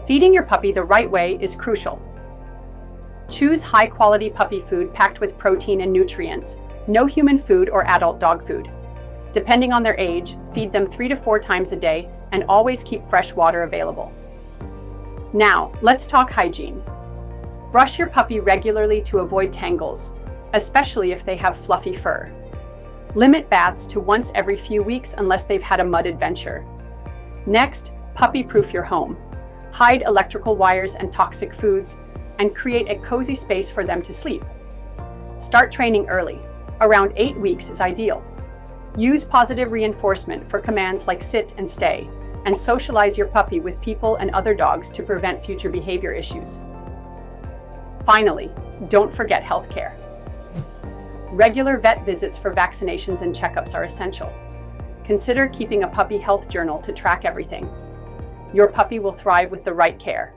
Feeding your puppy the right way is crucial. Choose high-quality puppy food packed with protein and nutrients, no human food or adult dog food. Depending on their age, feed them 3 to 4 times a day and always keep fresh water available. Now, let's talk hygiene. Brush your puppy regularly to avoid tangles, especially if they have fluffy fur. Limit baths to once every few weeks unless they've had a mud adventure. Next, puppy-proof your home. Hide electrical wires and toxic foods, and create a cozy space for them to sleep. Start training early. Around 8 weeks is ideal. Use positive reinforcement for commands like sit and stay, and socialize your puppy with people and other dogs to prevent future behavior issues. Finally, don't forget healthcare. Regular vet visits for vaccinations and checkups are essential. Consider keeping a puppy health journal to track everything. Your puppy will thrive with the right care.